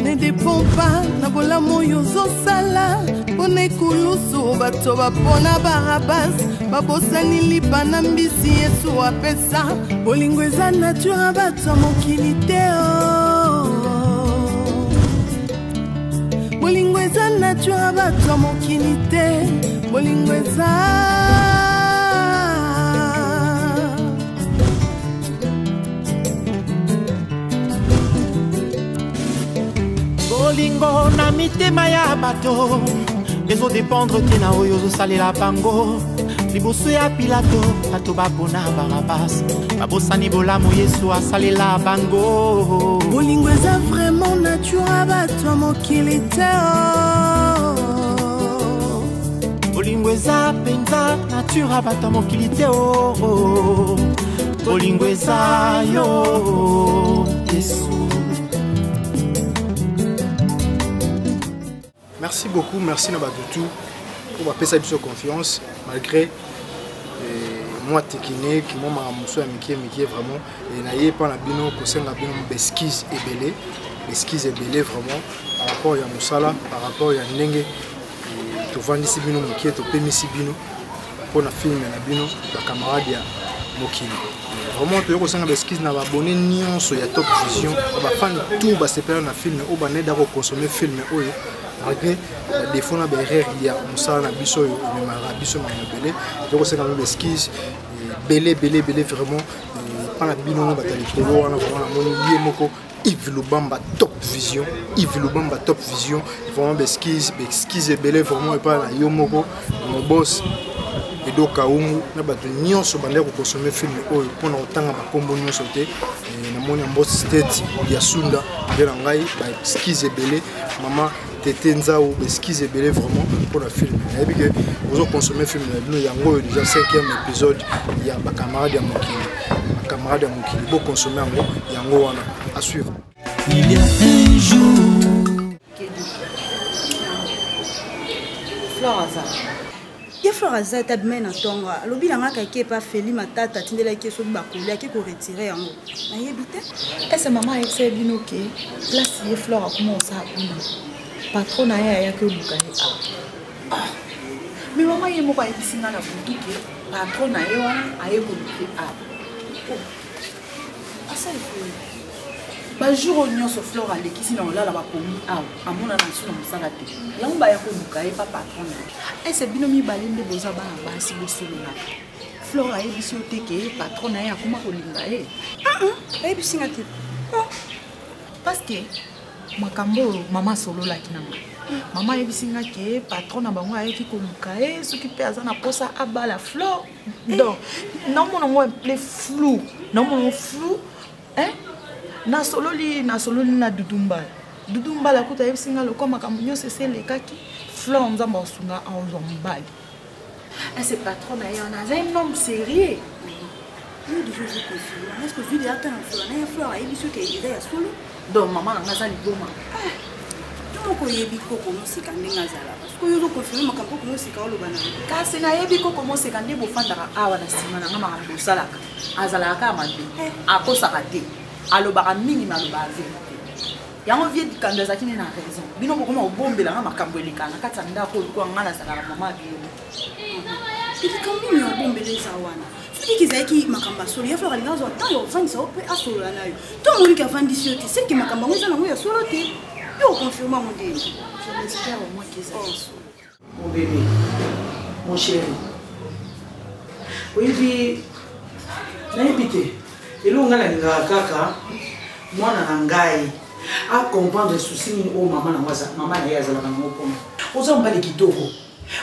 Ne dépend pas na bola moyo zosala pona ikulusu bato bapona barabas babosani lipa na mbisi Yesu apesa bolingo eza nature bato mokili te bolingo eza nature bato mokili te bolingo eza bolingo na mitema ya bato ezodépendre te na oyo ozosalela bango liboso ya Pilato bato bapona Barabas babosani bolamu Yesu asalela bango bolingo eza vraiment nature bato mokili te bolingo eza penza nature bato mokili te bolingo eza yo Yesu. Merci beaucoup, merci Nabadoutou pour ma pesa de confiance malgré moi technique, moi ma muso amiki vraiment et naie pas la bino kosenga bino besquise et belé vraiment par rapport à musala par rapport à ndenge to vandisi bino mukie to pemisi bino pour na film na bino ba camarade ya mokili vraiment to kosenga besquise na ba abonné nyonso ya Top Vision ba fan tout ba sepela na film o ba neda ko consommer film oyo malgré les défauts na berrer il y a musala na biso yo memara biso na belé to kosenga besquise belé vraiment pas la bino ba tali polo wana vraiment na moni lié moko Yves Lubamba Top Vision vraiment besquise belé vraiment et pas na yo moko mon boss et donc kaungu na bato nyonso bande ko consommer film oyo pona otanga ba kombo nyonso te na moni en boss state ya Sunda de la ngai ba besquise belé maman Tete Nzao besquise belé vraiment pour le film et puis que vous consommer film nous yango déjà 5e épisode il y a ba camarade ya mokili beau consommer yango wana à suivre. Il y a un jour Floraza tabmen na tonga lobi nanga kake pa feli matata tindela ke so bakoli ake ko retirer yango na yebite ese mama ese binoke place ye Flora comment ça patron na ya ke lukane mais maman ye moko ayisinga na butuke patron na ye wana aye ko luke asa ba jour nyonso Flora lekisi na olala ba komi amona na suna musala te yango ba ya ko luka ye pa patron ese bino mi balinde boza bana basi bosolola Flora ye biso teke patron na ye akoma ko linga ye e bisinga te parce que makambo mama solola kinanga mama ye bisinga ke patron na bango ayeki ko luka ye soki pe azana posa abala Flora donc non mon un peu flou non mon flou hein na sololi na dudumba la kuta yebisinga loko makambo nyonso sele kaki Flora nzamba osunga aozwa mbali ese patron na ye on a un homme sérieux nous devons vous confirmer est-ce que vu de attendre Flora et biso ke ida ya solo donc maman ngaza liboma donc oyebi koko musika ndinga zala parce que yo confirmer makambo ko musika olobana kasi na yebi koko musika ndi bofandaka awa na sima na ngama makambo salaka azalaka amande akosaka te alobaka mingi na loba vérité yango vie dikanda zakine na raison bino bokoma obombela nga makambo elekana kata ndako ko ngana zala mama biyo ikambi yo bombeleza wana fiki zaki makamba solo ya Flora lingazo tayo vandisa ope asolo nayo to moni ka vandisi yote c'est que makamba ngeza na ngoya solo te yo confirmer mon dé je l'espère au moins que ça mon bébé mon chéri oui na épité et là on a la kaka mwana na ngai a comprendre souci ni o mama na waza mama na yaza la mama ko oza mbali kitoko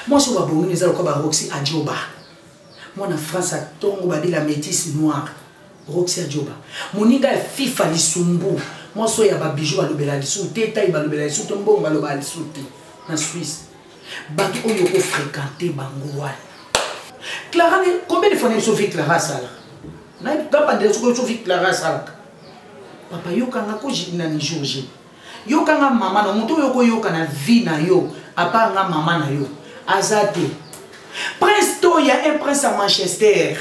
moi so ba bongi nezalo ko ba Roxy Adjoba mwana France a tongo ba de la métisse noire Roxy Adjoba moninga FIFA lisumbu Moi, je suis un bijou à l'obéla du sous, t'es taille à l'obéla du sous, ton bon à l'obéla du sous, en Suisse. Bateau, il faut fréquenter Bangoua. Clara, combien de fois elle a Clara Sala? Je ne sais pas si Clara Sala. Papa, yo kanga ko jina ni Georgie. Yo kanga maman, no moto yo ko yo kana vie na yo, apa nga maman na yo. Azate. Prince to ya un prince à Manchester.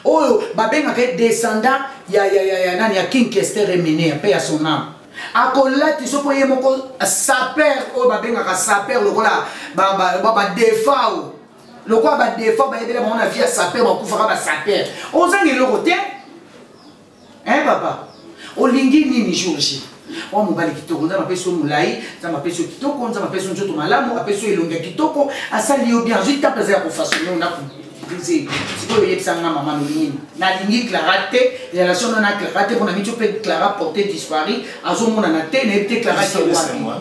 Oh, babenga ke descendant ya nani ya King Kester Emene, paix à son âme. Akolati so poye moko saper o babenga ka saper lokola ba defa. Le quoi va défendre, il y a un vie à saper, on va saper. On s'en est le côté. Hein, papa? On lingi ni jour-ci. On m'a dit que on m'appelle son moulay, ça m'appelle son kitoko, on m'appelle son joto malam, on m'appelle son elonga kitoko. À ça, il y a bien, j'ai tapé ça pour façonner, on a c'est quoi le yep maman nous na lingi clarté, les relations on a clarté, on a mis tout Clara portée disparu, à ce moment on a été Clara qui est moi.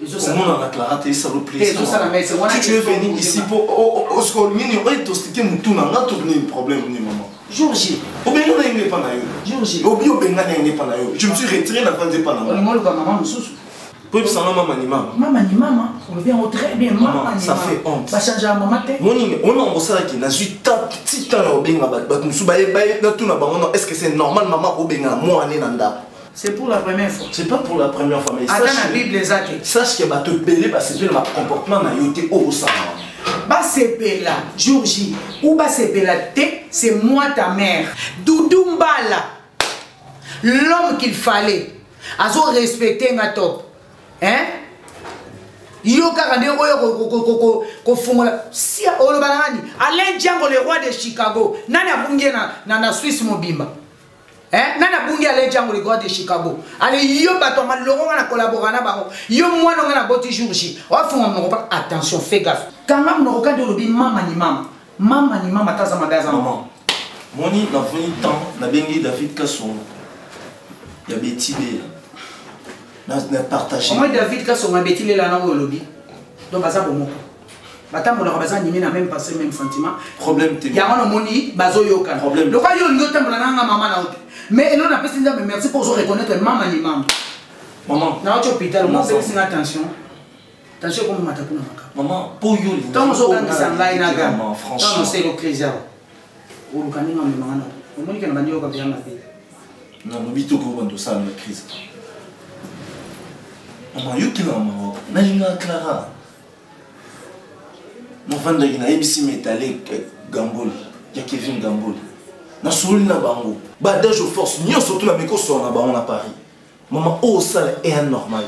Comment on a clarté ça le plaisir. Si tu veux venir ici pour au scolmini, on est tostiqué tout n'a pas tourné le problème ni maman. Georgie. Au bien on n'est pas naïf. Georgie. Au bien on n'est pas naïf. Je me suis retiré la fin de pas naïf. On est maman nous. Pour ça maman ni maman. Maman ni maman. On vient très bien maman. Ça fait honte. Va changer maman té. On a ça qui n'a juste petit temps au bien ba nous subaye na tout na bango. Est-ce que c'est normal maman au bien moi né nanda? C'est pour la première fois. C'est pas pour la première fois mais sache la Bible les actes. Sache que va te belé parce que le comportement na yoté au ça. Ba sepela Georgie ou ba sepela té, c'est moi ta mère. Doudou Mbala. L'homme qu'il fallait. Azo respecter nga top. Hein? Yo karande oyo ko fungola si olo banani Alain Django le roi de Chicago nani abungie na Suisse mobimba. Hein? Nana bungi Alain Django le roi de Chicago. Allez yo bato malongo na collaborer na bango. Yo mwana nga na boti jourji. O funga mnoko pas attention fais gaffe. Kanga mnoko ka de lobi mama ni mama. Mama ni mama taza magaza maman. Moni na fini temps na bengi David Kasson. Ya betibé. Na partager. Moi David Kasson a betile la na lobi. Donc baza bomoko. Batambo na baza ni na même passé même sentiment. Problème te. Ya wana moni bazo yoka. Problème. Le quoi yo ngotambo na nga mama na ote. Mais elle n'a pas dit merci pour se reconnaître maman ni maman. Maman. Na hôpital moi c'est une attention. Attention comme matakuna maka. Maman pour yo. Tant zo kan sangai na ga. Franchement c'est le plaisir. O lukani na mama. O moni kana bandio ka bien mabe. Non, no bito ko bando ça la crise. Maman yo ki na maman. Na ina Clara. Mon fan de na ABC métallique Gambol. Ya Kevin Gambol. Na soli na bango. Badage aux forces, ni surtout la méco sur na bango na Paris. Maman oh ça est anormal.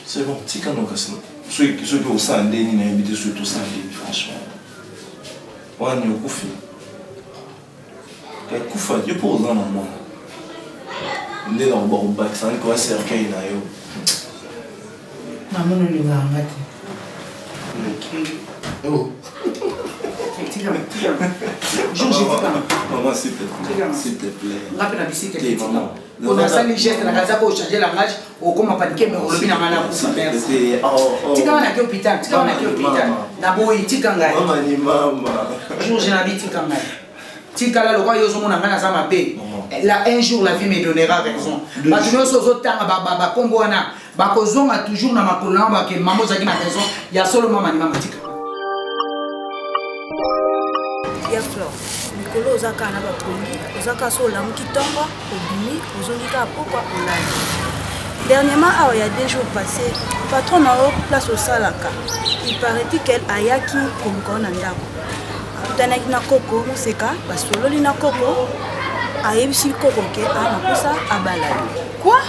C'est bon, tika no kasino. Ceux que au ça ndeni na habité sur tout ça franchement. Wani okufi. Ka kufa yo pour dans maman. Ndé na ba ba ça ni ko cercueil na yo. Maman ni nga ngati. Oh. Maman, s'il te plaît. S'il te plaît. Maman. On a ça les gestes, la casa pour changer la rage. Au comment paniquer, mais on le vit dans la bouche. Tika wana ki hôpital. Tika wana ki hôpital. Naboyi tika ngai. Maman ni maman. Jour j'ai envie tika ngai. Tika là le roi yozo mona ngana za mabe. Là un jour la vie me donnera raison. Ba tu yoso zo tanga ba kombo wana. Ba kozonga toujours na makolo na ba ke maman zaki na raison. Ya solo maman ni maman tika. Ya fleur mikolo ozaka na bakongi ozaka so olamuki ntongo obimi ozongika pokwa olali dernièrement awa il y a 2 jours passés patron na o place osalaka il paraît qu'elle ayaki komukao na ndako akutanaki na koko moseka basololi na koko ayebisi koko ke amakosa abala quoi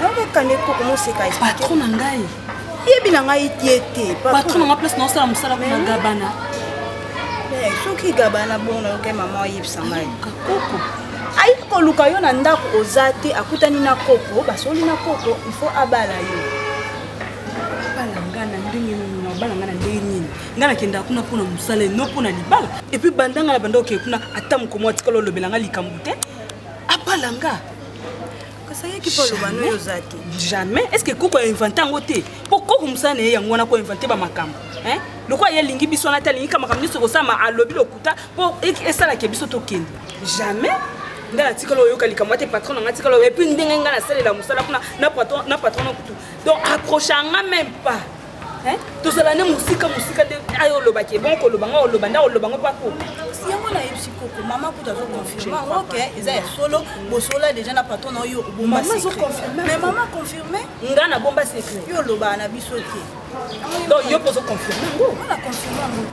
ayokekande koko moseka patron na ngai yebi na ngai ye te patron na nga place na osala mosala kuna gabana soki gabana bon na ke maman yebisa ngai koko ayi koluka yo na ndako oza te akutani na koko basoli na koko il faut abala yo balanga na ndenge na balanga na ndenge nini nga nakenda kuna mpona mosala no mpona libala epuis bandanga na banda oke kuna ata mokomo atikala olobelanga likambo te abalanga kasayaki mpo lobano yo oza te jamais est ce que koko ainvente yango te mpo koko mosala na ye yango wana koinvente bamakambo lokwa ye alingi biso wana te alingi makambo nyonso kosama alobi lokuta mpo esalaki biso tokende jamais nga natikala oyoka likambo ate patron nanga tikala oyo epuis ndenge nga nasalela mosala kuna na patron na kutu donc accroche anga même pas tozala ne mosika nde ayo olobaki ebon koloba nga oloba nda oloba ngo pako yango nayebisi koko mama kuta azoconfirme ok eza ya solo bosola déjà na patron na oyo obomba mais mama confirme nga na bomba secret yo olobaka na biso te donc yo pozo confirme ngo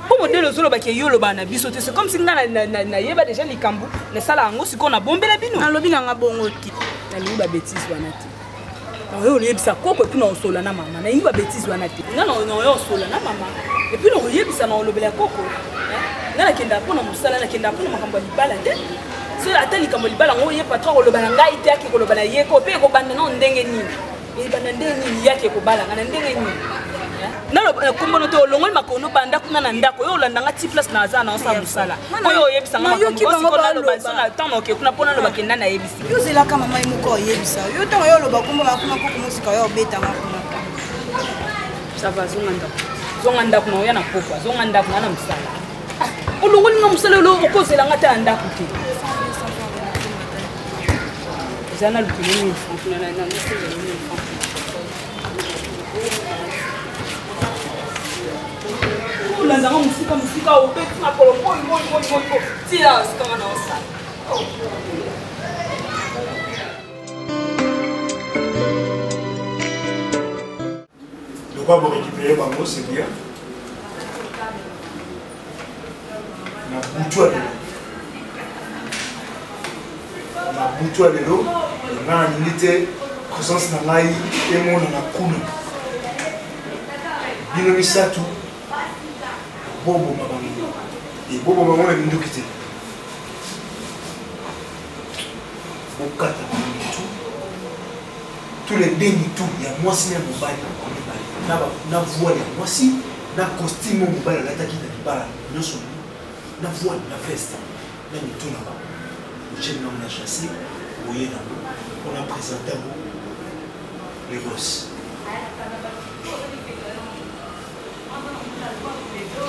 po modele ozolobaki yo olobaka na biso te c'est comme si nga nayeba déjà likambo nasala yango sikoyo nabombela bino nalobi nanga bongo te nalingi babétise wana te oyo oyebisa koko epuis na osola na mama nalingi babétise wana te nga na oyo osola na mama epuis na oyebisa na olobela koko nga nakenda mpona mosala nakenda mpona makambo ya libala te so ata likambo libala ngo ye patron koloba na ngai te ake koloba na ye ko mpe ekobanda na ndenge nini ebanda ndenge nini yake ekobalanga na ndenge nini nakombono te olongoli makono banda kuna na ndako oyo olandanga ti place na aza na osala mosala oyo oyebisanga makambo naloba so na ntango oke kuna mpona aloba kenda nayebisi yo ozelaka mama ye moko oyebisa yo ntango yo oloba kombonga kuna koko mosika yo obetanga kuna sava zonga ndako na oya na pokwa zonga ndako na mosala olongoli nga mosala olo okozelanga te ya ndako te eza na lukile 1000 francs olandanga mosika obeti makolo moyo tia sikanga na osala de quoi vous récupérez bango c'est bien na butu ya lelo nga nalingi te présence na ngai emonana kuna bino misato boboma bango eboboma bango na minduki te bokata bango tous les deni tout ya mwasi na mobali na voile ya mwasi na costume oyo mobali alataki na libala nyonso na voile na veste na mitu na bango ojeni nango na chassé oye nango mpona présente yango les gosses.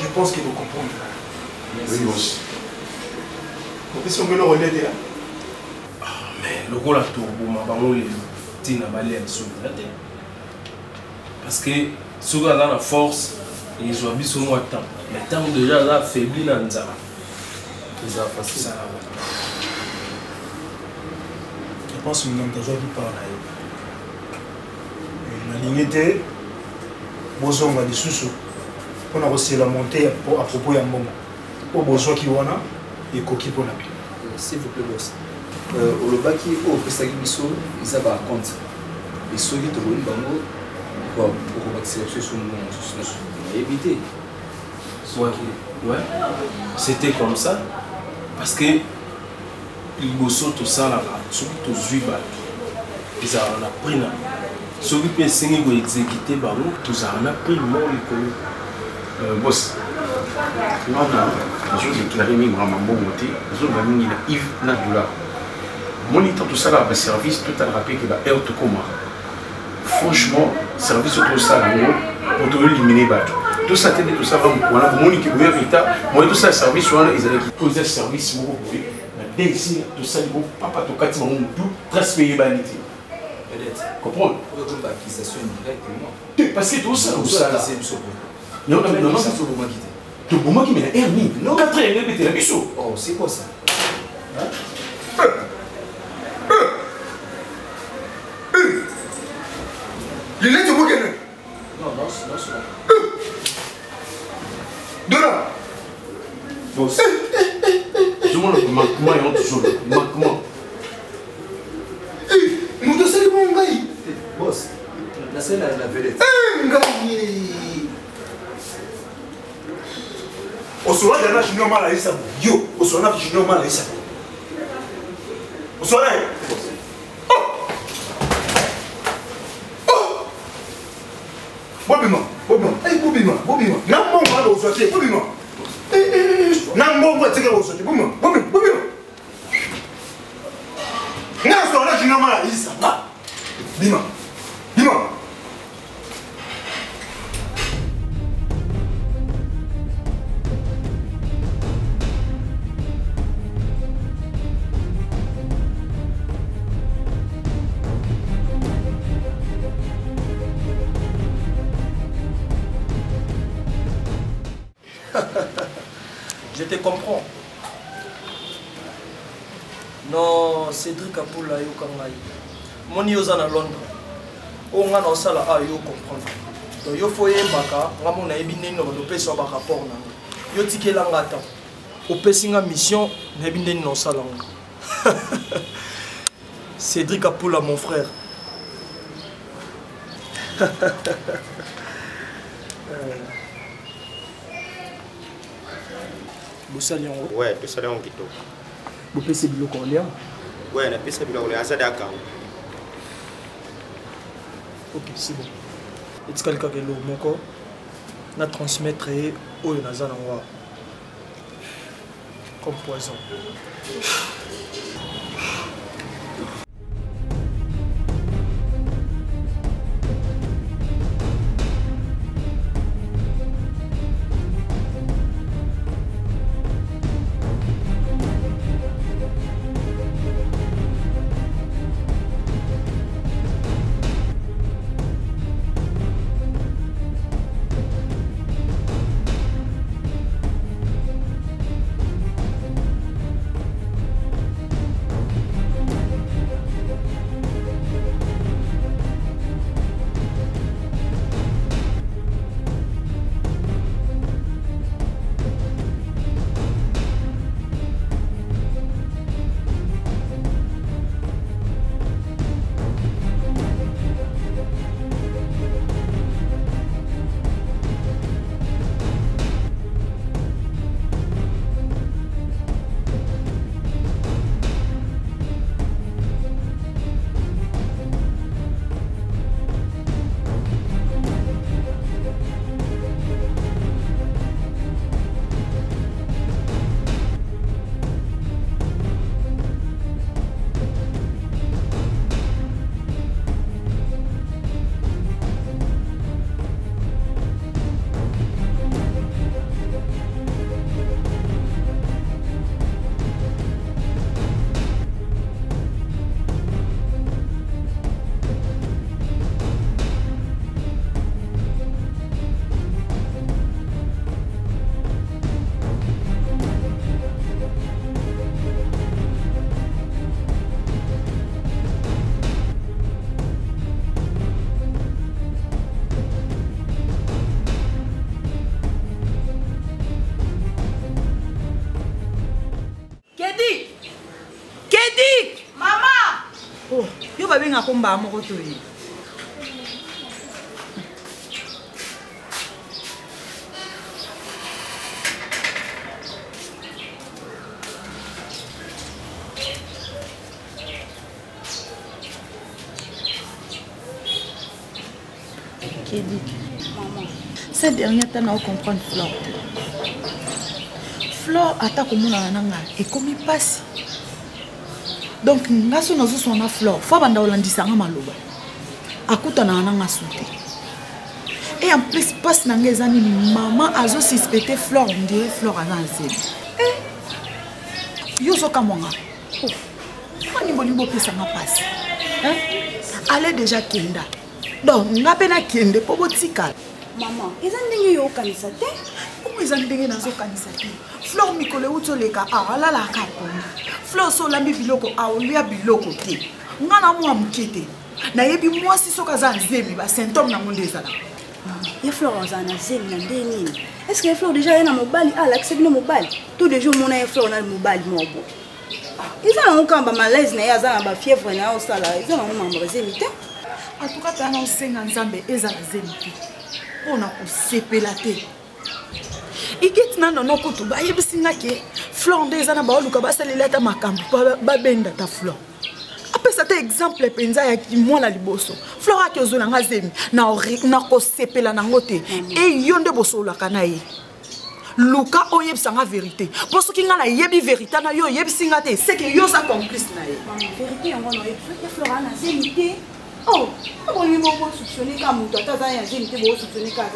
Je pense que vous comprenez. Oui, boss. Vous pouvez se le relais là. Mais le gros la tour, ma bango le tina balé sur la terre. Parce que ceux qui ont la force, ils ont mis sur moi temps. Mais tant déjà là faibli dans le zara. Ils ont fait ça. Je pense que nous avons besoin de parler. La ligne était besoin de sous on a reçu la montée à propos de Mbongo. Au besoin qui wana et coquille pour la vie. S'il vous plaît, boss. Au lobaki au Pestagi Bisso, ils avaient un compte. Et ceux qui te roulent bango pour accélérer sur mon éviter. Ouais. C'était comme ça. Parce que il bosso tout ça là, surtout tous les balles. Ils ont appris là. Ceux qui peuvent exécuter bango, tous ont appris mon école. Boss, je vais déclarer mes grands-mamans montés, je vais venir à Yves Nadula. Moniteur tout ça là, le service, tout à rappelé que la Air Tokoma. Franchement, service tout ça là, pour tout éliminer, tout ça, tout ça, on a mon équipe, moi tout ça, service, ils allaient qui poser service, moi, la ici, tout ça, papa, tout cas, tout, transférer vanité. Comprends? Parce que tout ça là. Non, c'est tout le monde qui est. Tout le monde qui est hernie. Non, 4 ans, il est bichot. Oh, c'est quoi ça? Il est de moi. Non, c'est bon. Donna. Boss. Je me le manquement et on toujours le manquement. Nous deux, c'est le bon gars. Boss, la scène la vedette. Osola jana junior mala isa yo osola junior mala isa osola bobima na mbongo ala osote bobima na mbongo ateke osote bobima na osola junior mala isa bima te comprends. Non, Cédric Apula yo kangai. Moni yo na Londres. O nga na sala a yo comprendre. Donc yo foye baka, nga mona ebine no do pesa ba rapport na. Yo tikela ngata. O pesinga mission na ebine no sala. Cédric Apula mon frère. Bosalion. Ouais, bosalion kito. Vous pensez bien qu'on l'a? Ouais, on pensé bien qu'on l'a. Ça d'accord. Ok, c'est bon. Et tu quelqu'un qui est là, mon corps, na transmettre au Nazan comme poison. babenga komba moko to yi. Kedi. Maman. Cette dernière temps on comprend Flore. Flore attaque comme on nanga et comme il passe. Donc ngaso nazo sona Flore. Faut banda olandisa nga maloba. Akuta na nanga souté. Et en plus passe nanga ezani maman azo suspecter Flore, on dirait Flore anazé. Eh. Yo zo kamonga. Oh. Mani bolimbo pesa nga passe. Hein? Allez déjà kenda. Donc, nga pena kende po botika. Maman, eza ndenge yo kanisa te? Comment eza ndenge nazo kanisa te? Flore mikole uto leka ala la kaponga. Flore so lambi biloko aolia biloko te. Nga na mwa mkete. Na yebi mwasi soka za nzemi ba symptôme na monde ezala. Ya Flore za na nzemi na ndeni. Est-ce que Flore déjà na mobali l'accès de mobali? Tous les jours mon na Flore na mobali mobo. Eza na nkamba malaise na ya za na ba fièvre na o sala. Eza na mamba nzemi te. En tout cas, tu as annoncé que Nzambe est à la zénité. On a osépé la tête. Et que tu as non koto ba yebisinga ke Flore ndeza na ba luka ba salelata makambo ba benda ta Flore. Après ça exemple penza ya ki mwana liboso. Flore a kezona nga zemi na ko sepela na ngote et yonde bosola kana ye. Luka oyebisanga vérité. Parce que nga na yebi vérité na yo yebisinga te c'est que yo sa complice na ye. Vérité yango na ye Flore na zénité. Oh, on lui m'a soupçonné comme toi, t'as un j'ai été soupçonné comme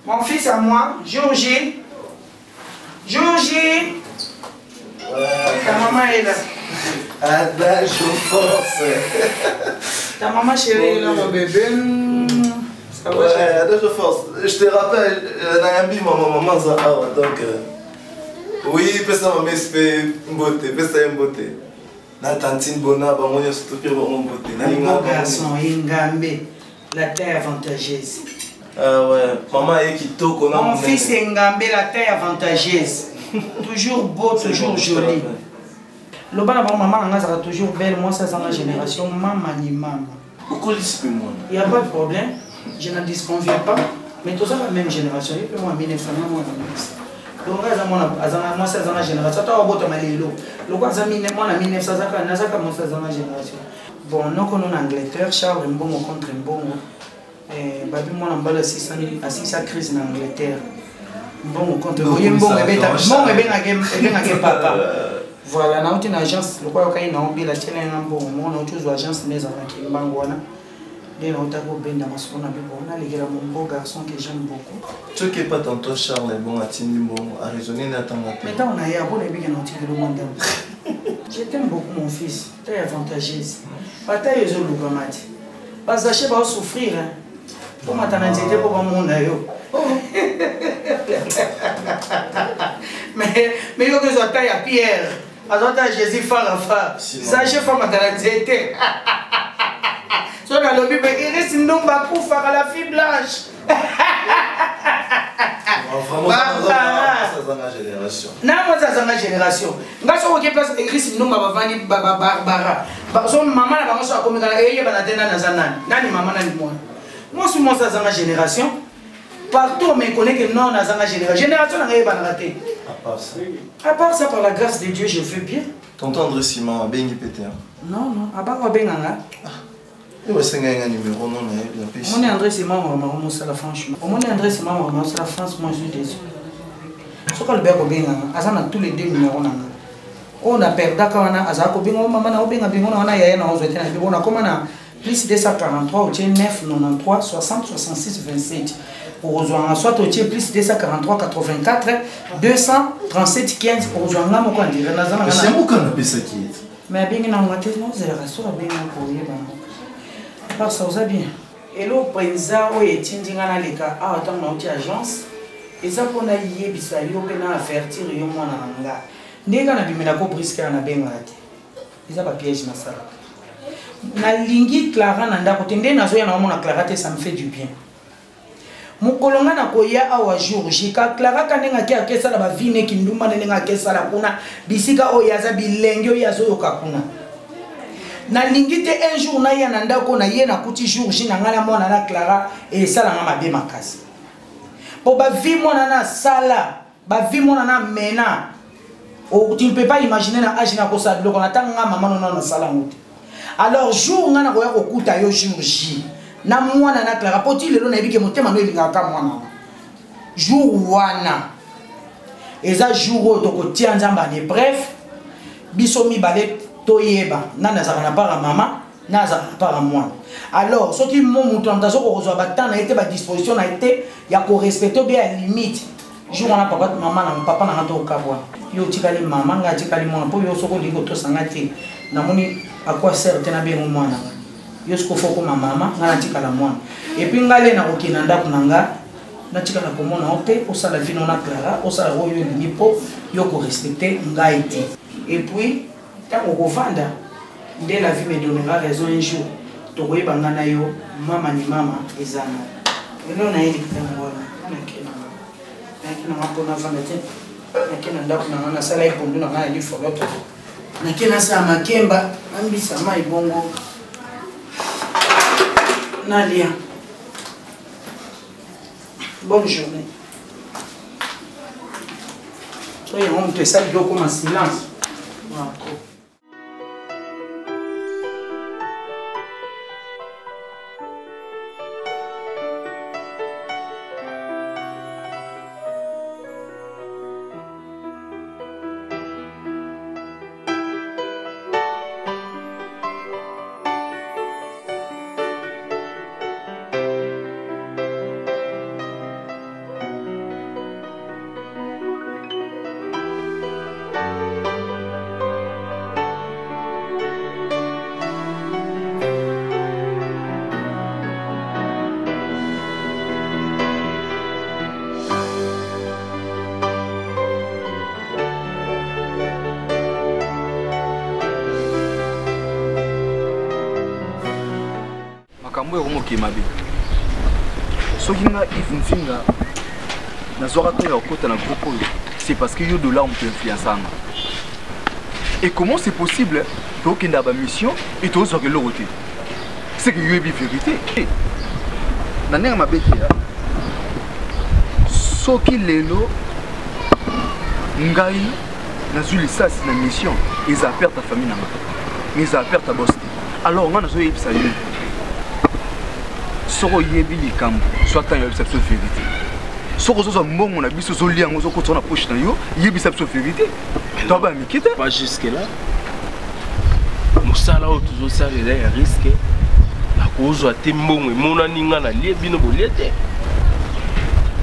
Mon fils à moi, Georgie. Georgie. Ta maman est là. Adage aux forces. Ta maman chérie, là, mon bébé. Ça va, ouais, de force. Je te rappelle, Nayambi, maman, ça a, donc. Oui, pesa ma m'espère beauté, pesa une beauté. Na tantine bona, ba monya surtout que ba mon beauté. Na mon garçon, Ingambe, la taille avantageuse. Ah ouais, maman est qui toko na mon fils Ingambe, la taille avantageuse. Toujours beau, toujours joli. Le bas d'abord, maman, elle sera toujours belle. Moi, ça, c'est ma génération. Maman, ni maman. Pourquoi il n'y a pas de problème. Je n'en disconviens pas. Mais tout ça, la même génération. Et puis, moi, 1900, moi, donc, moi, c'est ma génération. Toi, on va te le quoi, ça, moi, 1900, ça, c'est ma génération. Bon, nous, on en Angleterre, Charles Mbongo contre Mbongo. Babi, moi, on a 600 crises en Angleterre. Mbongo contre Mbongo. Mbongo, et papa. Voilà, nous avons une agence, le quoi qu'il y a une agence, nous avons une agence qui est en Bangwana. Nous avons un beau garçon que j'aime beaucoup. Tu ne sais pas tantôt Charles est bon à Tindimbo, à raisonner n'attendre pas. Maintenant, on a eu un bon début de le monde. Je t'aime beaucoup, mon fils. Tu es avantageuse. Tu es avantageuse. Parce que je vais souffrir. Pour m'attendre, c'était pour mon monde. Mais il y a que taille à Pierre. Alors, Jésus fara. Ça, je fais ma talanzete. Sur la lobby, il reste une nombre pour faire la fille blanche. Vraiment, ça, c'est ma génération. Non, moi, ça, c'est ma génération. Je suis place, il reste une nombre pour faire Barbara. Son maman, la maman, soit comme elle est dans maman, moi, je suis ça, ma génération. Partout, on me connaît que non, on a ma génération. Génération, on a raté. À part ça, par la grâce de Dieu, je fais bien. Tonton André Simon, bien pété. Non, à part quoi, bien. C'est un numéro, non, mais mon André Simon, on ça la franchement. Mon André Simon, on ça la France, moi, je suis déçu. Ce qu'on le bien, on a tous les deux numéros. On a perdu quand on a Azako Bingo, maman, on a Yaya, on a comment on a plus de 143, au 9, 93, 60, 66, 27. Pour rejoindre, soit au plus de 143, 84, 237, 15, pour rejoindre, on a dit, c'est moi qu'on appelle ça qui est. Mais bien, on a dit, non, c'est la raison, bien, pour y aller. Ça vous a bien. Et là, président, il y a une agence. Et ça, on a eu des gens qui ont averti les gens. Les gens qui ont brisé les gens. Ils ont piège dans ça. Na lingi Clara nanda kotende nazo ya na Clara te ça me fait du bien. Mukolonga na koya awa jour jika Clara kanenga ki akesa la ba vine ki ndumba nenga akesa la kuna bisika o yaza bilenge o yazo yokakuna. Na lingi te un jour na ya nanda ko na ye na kuti jour jina ngala mona na Clara et sala nga mabe makasi. Po ba vi mona na sala, ba vi mona na mena. O tu ne peux pas imaginer na âge na ko sa biloko na tanga maman non na sala ngote. Alors jour ngana ko ya ko kuta yo jour J. Na mwana na Clara poti lelo na bike motema no elinga ka mwana. Jour wana. Eza jour to ko tia nzamba ne bref. Biso mi balé toyeba nana za na para mama na za para mwana. Alors ce qui mon mouton ndazo ko rezo ba temps na été ba disposition na été ya ko respecter bien limite. Jour wana papa maman na papa na to kabwa. Yo tikali mama nga tikali mwana po yo soko lingo to sangati. Na moni à quoi sert tena bien mwana. Yo soko foko mama nga tikala mwana. Et puis ngale na okinanda kunanga na tikala komona ope osala vino na Clara osala oyo lingi po yo ko respecter ngaiti. Et puis tant au vanda dès la vie me donnera raison un jour. Tokoye bangana yo mama ni mama ezana. Elo na ili kitangwana. Na mpona vanda te. Na ndako na ngana sala ipondu na ngana lifo loto. Na kena sa makemba ambisa mai bongo. Nadia. Bonne journée. Soyez honte ça doit comme en silence. Voilà. makambo ya komokema be soki nga if nzinga nazwaka to ya okota na groupe oyo c'est parce que yo dollar on peut influencer anga et comment c'est possible tokenda ba mission et tozwaka eloko te c'est que yo ebi vérité na ndenge mabe te soki lelo ngai nazwi lisasi na mission eza perte ta famille nanga eza perte ta boss alors nga nazoyebisa yo soko yebi likambo soit tant yebisa biso vérité soko ozozwa mbongo na biso ozolia yango ozokota na poche na yo yebisa biso vérité toba miki te pas jusque là mosala oyo tozosalela ya risque nakozwa te mbongo emonani nga na lie bino bolie te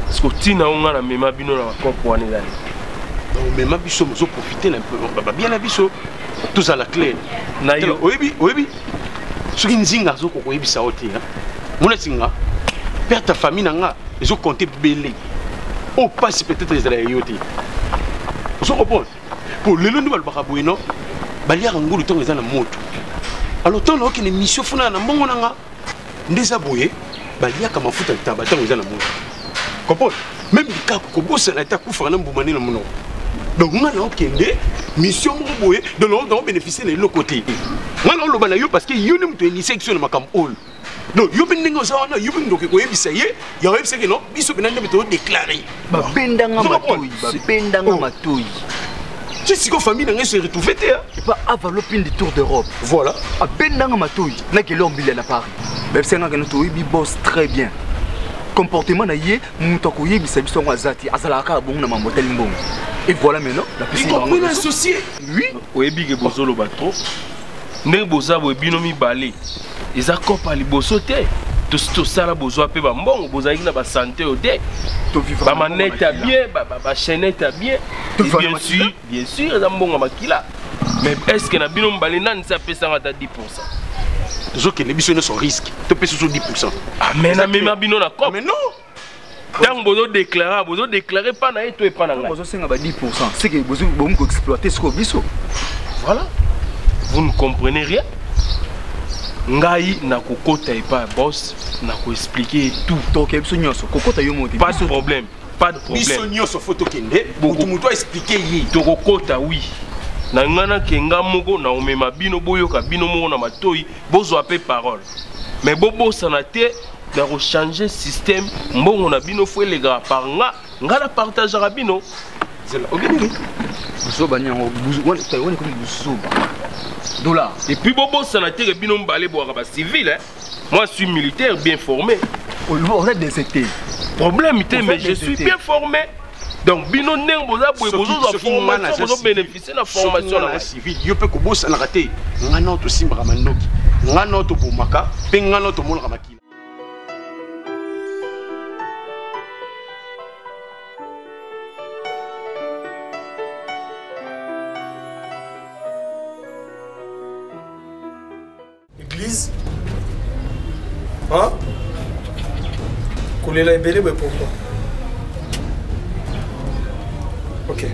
parceke ntina o nga na mema bino na bakopo wana ezali mema biso mozoprofite na babia na biso tozala clair na yo oyebi soki nzinga azokoko oyebisa yo te mona singa père ta famille na nga ezokonte bele o pasi peut-être ezala ya yo te ozokomprendre po lelo nde balobaka boye no baliaka ngulu ntongo eza na moto alors ntango naokende mission funa na mbongo na nga nde eza boye baliaka mafuta ntaba ntango eza na moto comprendre même likako kobosana ete akufaka na mbuma nde na monoko donc nga naokende mission moko boye donc bénéficier na eloko te nga naoloba na yo parce que yo nde moto initie kiso na makambo oyo donc yo mpe ndenge oza wana yo mpe ndoke koyebisa ye yakoyebisaki no biso mpe na ndenge toodéclare babendanga matoi je siko famille na ngai se retrouve te epa avalopine du tour d'Europe voilà abendanga matoi nakele ombile na Paris bebisengaka no toyebi boss très bien comportement na ye moto akoyebisa biso yango aza te azalaka kaka bongo na mamotali mbongo et voilà maintenant la associé oui oyebi ke bozoloba trop ndenge boza boye bino mibale eza kopa liboso te tosala bozwa mpe bambongo bozalaki na basante oyo te bamanete ya bien bachenete ya bien bien sûr eza mbongo ya makila mais est ce que na bino mibale nani se apesanga ata 10%? tozokende biso nyonso risque topesa so 10%. mais namema bino na kope non tant bozo déclarer pas na ye to epa na ngai bozosenga ba 10%, c'est que bomu ko exploiter ce ko biso. Voilà, vous ne comprenez rien. Ngai na kokota epa boss na ko expliquer tout. Donc biso nyonso kokota yo moti. Pas de problème, pas de problème. Biso nyonso photo kende, mutu expliquer yi. To kokota oui. Na ngana kenga moko na omema bino boyoka bino moko na matoi bozo apé parole. Mais bobo sanate de rechanger système mbongo na bino fo les gars par nga na partage rabino c'est là obéni so banyango on comme busoba dollar et puis bobo sanate bino mbalé boaka ba civil hein. Moi je suis militaire bien formé on est détecté problème mais je suis bien formé donc bino ndeng boza boye bozo formation bozo bénéficier na formation na civil yo pe ko bossa na raté ngana to simba mandoki ngana to bomaka pe ngana to molaka makila. Église, hein? Couler la ébélé, mais pourquoi? Ok.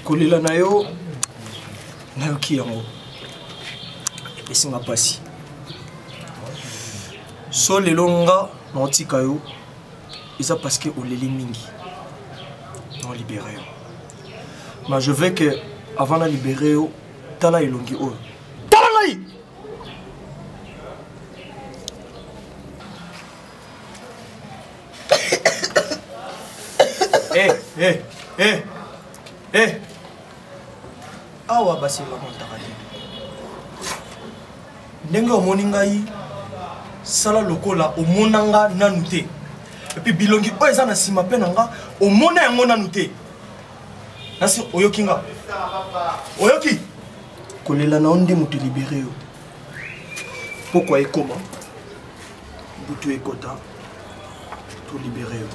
Kolela na yo nayoki yango epesinga pasi so lelo nga naotika yo eza parce que oleli mingi na libéré yo mais je veux que avant na libéré yo tala elongi oyo tala ngai awa basenga montaka te ndenge omoni ngai sala lokola omona nga nanu te epuis bilongi oyo eza na nsima mpe na nga omona yango nanu te nasi oyoki nga oyoki kolela na yo nde moto libere yo pokwa ekoma butu ekota tolibere yo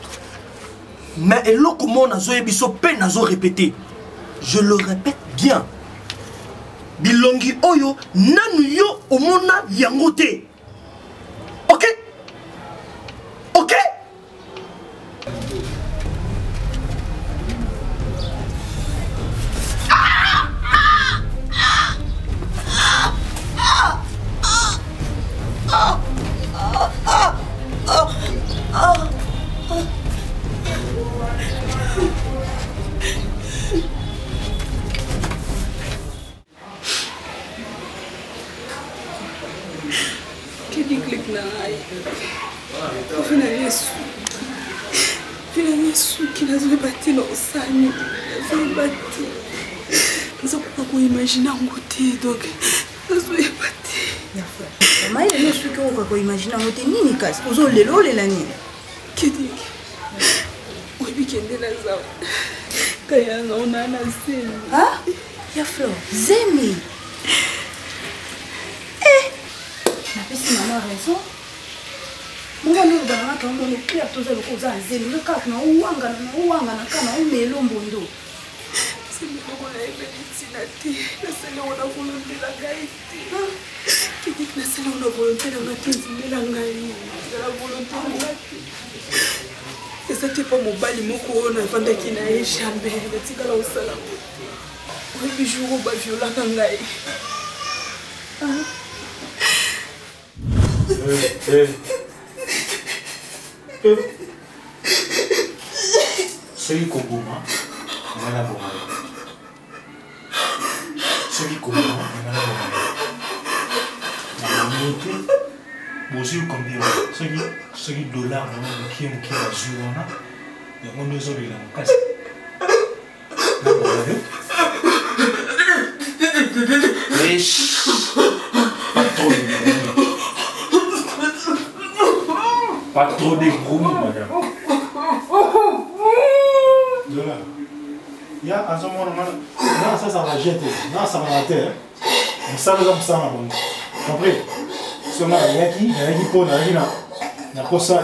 mais eloko mo nazoyebi so mpe nazo répété je le répète bien bilongi oyo nanu yo omona yango te. Ok? Ok? Imagine un côté donc ça se fait pas. Maman il est sûr que on imagine un côté nini casse. Vous allez le la ni. Kedi. Oui bi kende la za. Kaya na na zemi. Ah? Ya Flo, zemi. Na pesi maman raison. Munga no bana ka ndo no clear to za ko za zemi. Le ka na uwanga na kana umelo mbondo. C'était pas mon bali moko on a vendu qui n'a jamais le tigala au salam. Oui bi jour ba viola kangai. Soyez Koboma, voilà bon. Soyez Koboma, voilà bon. Bosi combien? Soyez dollars, qui va jouer on a. Et on nous a dit la casse. Pas trop de bruit, madame. Dollars. Il y a à ce moment-là, ça va jeter, non, ça va rater. Ça va ça va bon. Compris? Seulement, il y a qui pour la vie là. Il y a pas ça.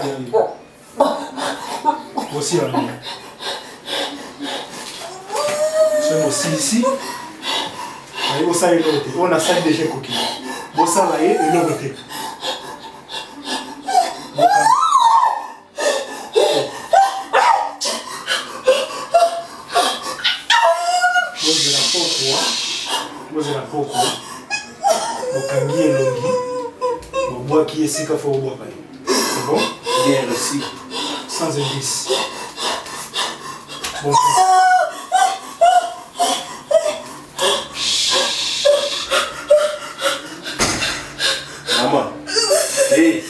Aussi, c'est aussi ici. On a ça et l'autre. On a ça déjà coquille. On a ça et l'autre. Vous la pourquoi vous et longi vous bois qui est si qu'il faut boire. C'est bon? Bien reçu. Sans indice. Bon. Maman, hey,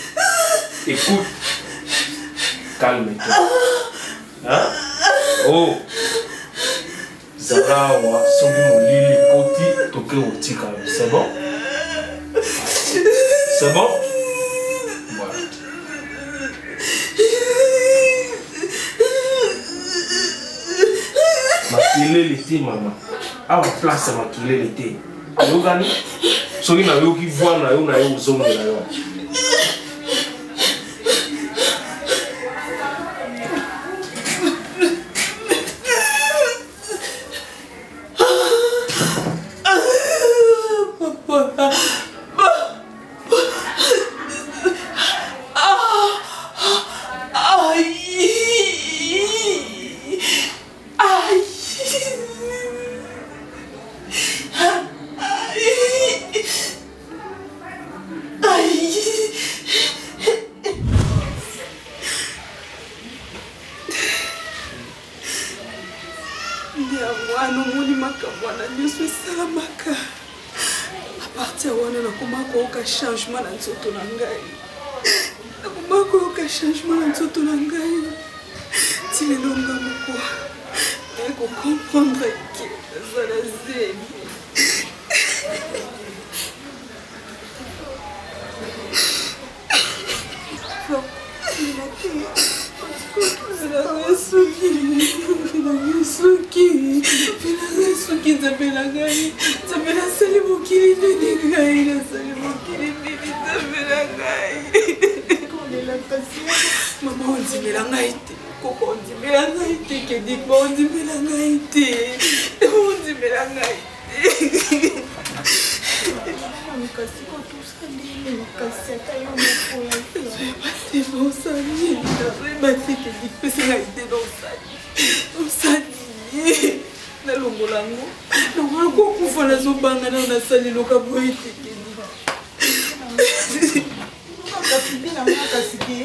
écoute, calme-toi. Hein? Oh, Zara, moi, somme mon lili poti, toqué au petit calme. C'est bon? C'est bon? Voilà. Maquiller l'été, maman. À ma place, c'est maquiller l'été. Vous gagnez? So you know you give one, you know you zone la. Changement dans ce tonangai. Comment que changement dans ce tonangai? Tu les longs quoi? Et qu'on comprendre que ça la zèle. Maman, on dit mélangaïté. Coco, on dit mélangaïté. Kédik, on dit mélangaïté. On dit mélangaïté. kasi kotusalini kasi ata yo mokoya osali nazoyebateke lipesanga ide osali nalongolango longola kokufa nazobanga nao nasali loka boye etekeli kasi bina makasi ke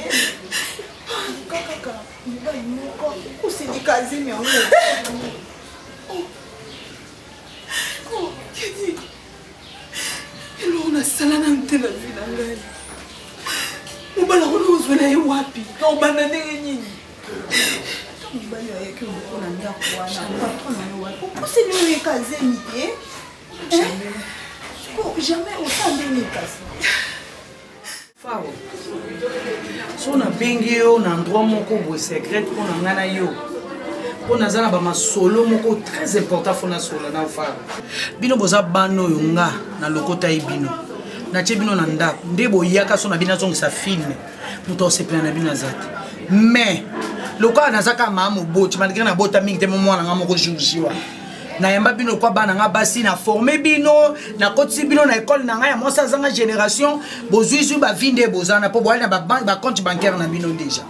kaka mibali moko kosilika azemi yango kedi eloko nasala na mte na vi na ngai mobala kona ozwela ye wapi ka obanda ndenge nini mobali ayeki oloko na ndako wana patron na yo wapi okoseli oyeka azemi te jamais osa ndenge kasi fao so nabengi yo na endroit moko boye secrète mpo na ngai na yo mpo naza na bamasolo moko très important fo nasola na fao bino boza bana oyo nga na lokota ye bino natie bino na ndako nde boyaka so na bino azongisa filme moto osepela na bino aza te mais lokola nazaka maa moboti malgré na bota mingi te mo mwana nga moko jourjiwa nayamba bino kwa bana nga basi na forme bino na kotisi bino na école na nga ya mwasi azanga génération bozwizwi bavi nde bozana mpo boyali na bacompte bancaire na bino déjà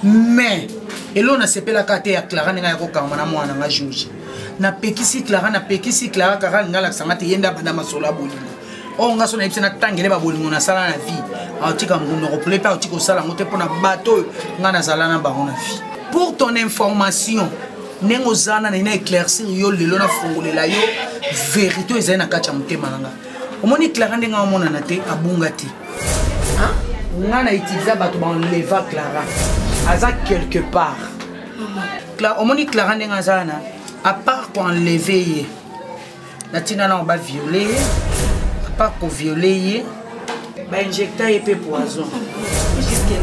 mais elo nasepelaka te ya Clara ndenge ya kokangama na mwana nga George napekisi Clara kaka nga lakisanga te ye nde abanda masolo ya bolingo oyo nga so nayebisi natangele babolingo nasala na vie aotika ngundu kopule mpe aotika kosala yango te mpo na bato oyo nga nazala na bango na vie. Pour ton information ndenge ozana naina éclaircir yo lelo nafungolela yo vérité ezali na kati ya motema na nga omoni Clara ndenge aomonana te abunga te nga na utiliza bato baenleva Clara aza quelque part omoni Clara ndenge aza na à part koenleve ye natina na baviole ye à part koviole ye bainjecta ye mpe poison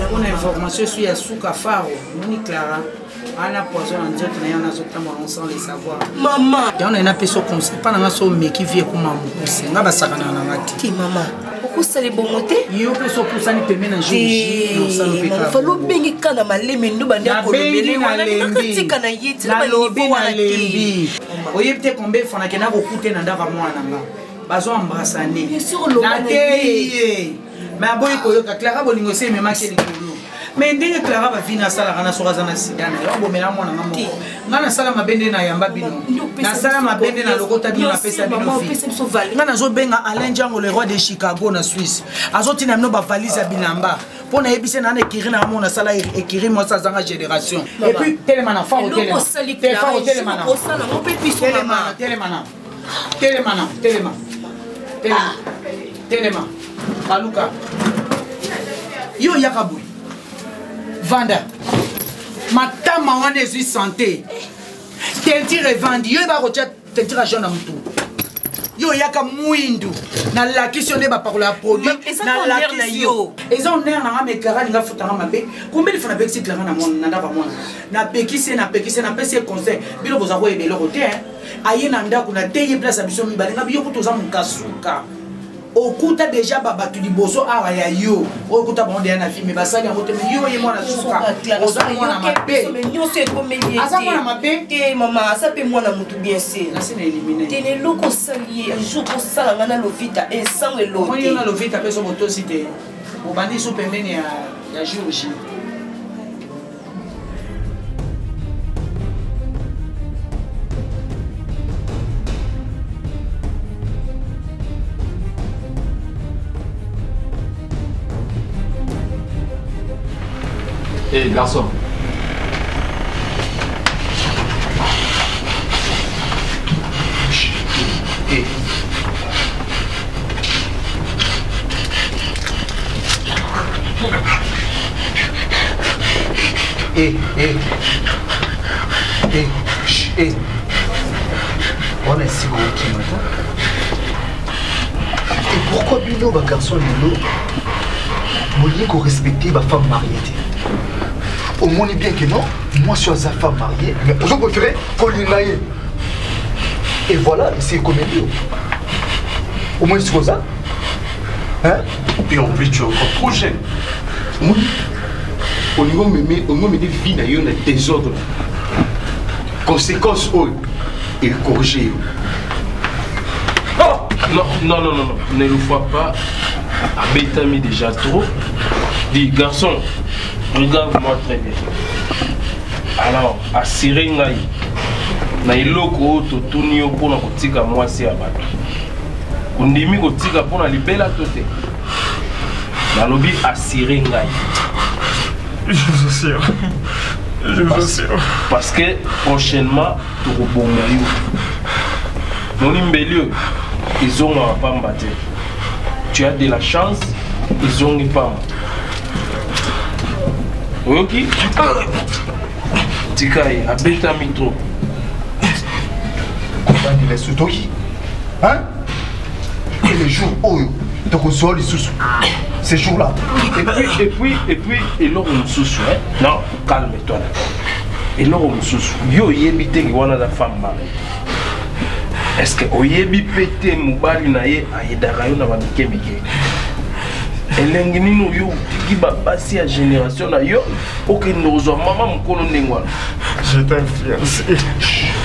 mpona information esu ya suka faro omoni Clara ana poison na nzoto na ye wana azotambola sans le savoir mama yango na ye napeso conseil mpa na nga so omeki vie ekoma mokuse nga basakanaka na nga te mama okusali bongo te yo mpe so opusani pembe na jourfalo obengi ka na malemi nduba nde akolobele wana nakatika na ye ti nalobi nalembi oyebi te kombe efanake nakokute na ndaka mwana nga bazoembrasane natei ye mais aboyi koyoka Clara bolingo esi ememaki likolo mais ndenge Clara bavini asalaka na soki aza na sida na yo abomela mwana nga moko nga nasala mabe nde nayamba bino nasala mabe nde nalokota bino napesa bino fi nga nazobenga Alain Django le roi de Chicago na Suisse azotina bino bavalise ya bilamba mpo nayebise na ekiri na mona nasala ekiri mwasi azanga génération et puis telemana faro telema baluka yo yaka boy vanda matama wana ezwi santé tentire evandi yo eba kotia tentire jaune na mutu yo yaka mwindu nalakisi yo nde bapakola ya produit nalakisi yo eza onere nanga mekara ninga futanga mabe kombeli fana bekisi Clara na ndako mwana napekisi napesi ye conseil bino boza koyeba eloko te aye na ndako na te ye place ya biso mibale nga biyo kuta oza mokasuka okuta deja babato liboso awa ya yo okuta bango deya na filme basali yango te me yo ye mwana suka oza mwana mabe aza mwana mabe te mama asa mpe mwana motu bien sûr nasi na élimine tene eloko osali ye jour osala nga na lovita esango elote yo na lovita mpe so botosi te obandi so pembeni ya jour J. Hé, garçon. Hé. On est si gros qui m'attend. Et pourquoi Bino, ma garçon, Lilo, vous voulez qu'on respecte ma femme mariée? Au moins, bien que non, moi je suis une femme mariée, mais je préfère qu'on l'inaille. Et voilà, c'est comme il dit. Au moins, c'est comme ça. Hein? Et en plus, tu es encore trop jeune. Oui. Au niveau de la vie, il y a un désordre. Conséquence, il corrige. Oh! Non, ne le vois pas. Abetami déjà trop. Dis, garçon, regarde-moi très bien. Alors, assurez ngai. Na iloko totuni yo pona kotika mwasi ya bato. Undimi kotika pona libela tote. Nalobi assurez ngai. Je vous assure. Je vous assure. Parce que prochainement, tu rebonds. Mon imbelio, ils ont pas mbatté. Tu as de la chance, ils ont pas. Ok? Tikai, abeta mitro. Il est sous Toki. Hein? Et les jours où tu reçois les sous. Ces jours-là. Et puis, et l'or on sous. Non, calme-toi. Et l'or on sous. Yo yebite qui wana la femme mariée. Est-ce que oyebi pété mobali na ye ayedaka yo na bamike mike? Elengi nino yo tiki babasi ya génération na yo okende kozwa mama mokolo ndenge wana. Je t'influence.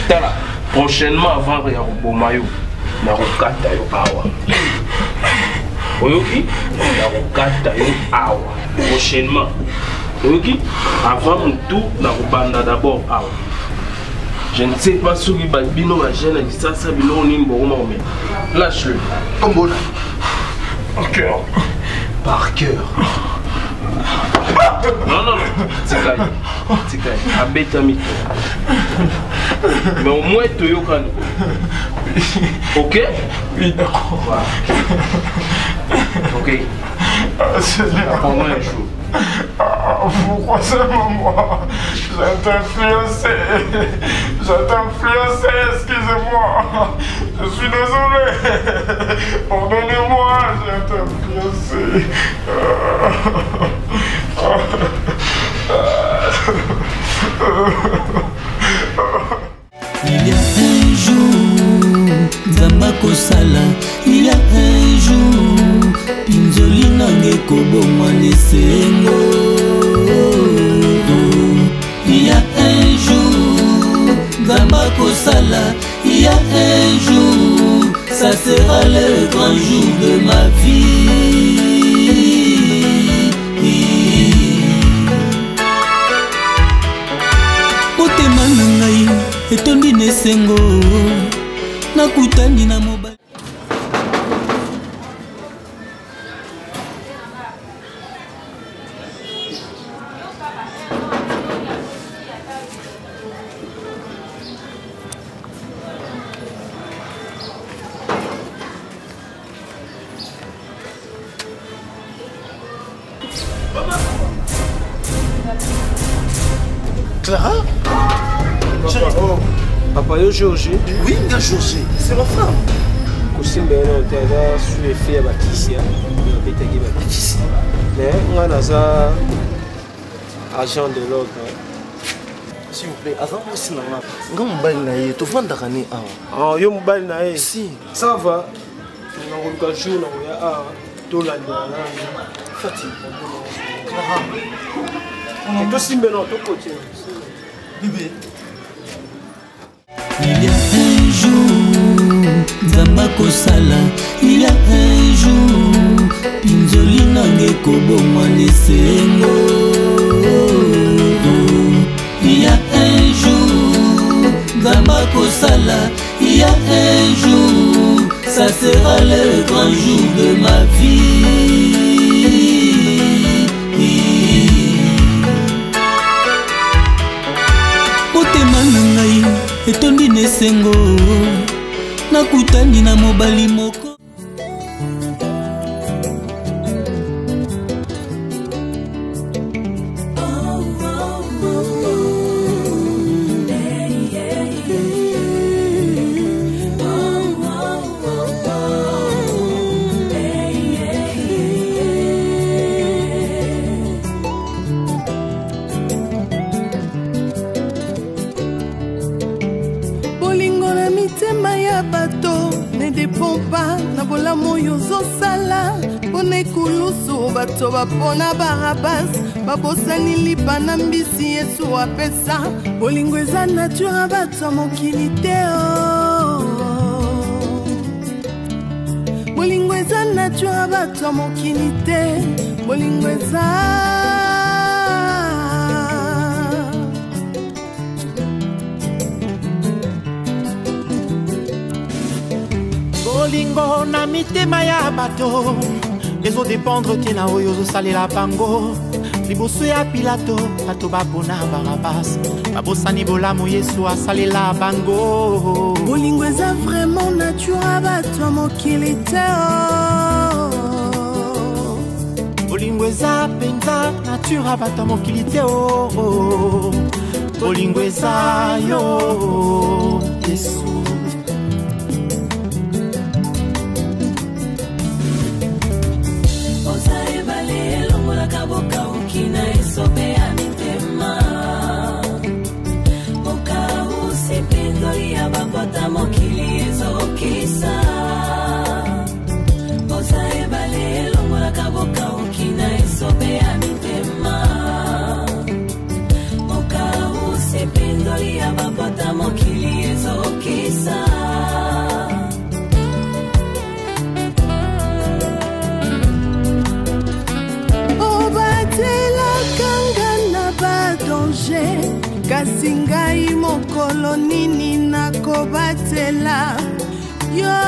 Tala, prochainement avant ya koboma yo na kokata yo awa. Oyoki na kokata yo awa. Prochainement. Oyoki avant mutu na kobanda d'abord awa. Je ne sais pas ce qui va bino ma gêne qui ça bino ni mboma mais lâche-le. Comme bon. Par cœur. Par cœur. Non. Tikai. Abeta mito. Mais au moins tu yokani. OK? Oui, d'accord. OK. Pendant un jour. Pourquoi seulement moi? Je t'influencé, excusez-moi. Je suis désolé. Pardonnez-moi, j'ai t'influencé. Il y a un jour, Zambako Sala, il y a un jour, Pinzoli Nange Kobo Manesengo. Il y a un jour, Zambako Sala, il y a un jour, ça sera le grand jour de ma vie. Motema nangai etondi nesengo nakutani na mobali. Clara? Papa, yo Georges. Oui, nga Georges, c'est ma femme. Kosimbe no tega sur les filles Bakisia, betegi Bakisia. Mais on a ça agent de l'ordre. S'il vous plaît, avant moi c'est normal. Nga mobile na ye, to vanda kane awa. Ah, yo mobile na ye. Si, ça va. Na ngoluka jour na ya ah, to la na. Fati. Clara. Et to simbe no to côté. Bébé. Il y a un jour, Zambako Sala, il y a un jour, Pinzoli Nange Kobo Manesengo. Il y a un jour, Zambako Sala, il y a un jour, ça sera le grand jour de ma vie. Motema nangai etondi nesengo nakutani na mobali moko. bato bapona barabas babosani lipa na mbisi Yesu apesa bolingo eza nature bato mokili te nature bato mokili te bolingo eza bolingo na mitema ya bato ezodépendre te na oyo ozosalela bango liboso ya pilato bato bapona barabas babosani bolamu yesu asalela bango bolingo eza vraiment nature bato mokili te bolingo eza mpenza nature bato mokili te bolingo eza yo yesu kaboka ukina esope ya mitema moka usipindoli ya bakota mokili ezokisa oza ebale elongola kaboka ukina esope ya mitema moka usipindoli ya bakota mokili ezokisa kasi ngai mokolo nini nakobatela yo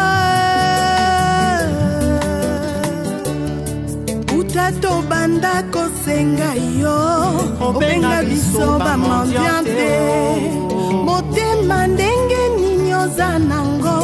uta tobanda kosenga yo obenga biso bamandiante motema ndenge nini oza nango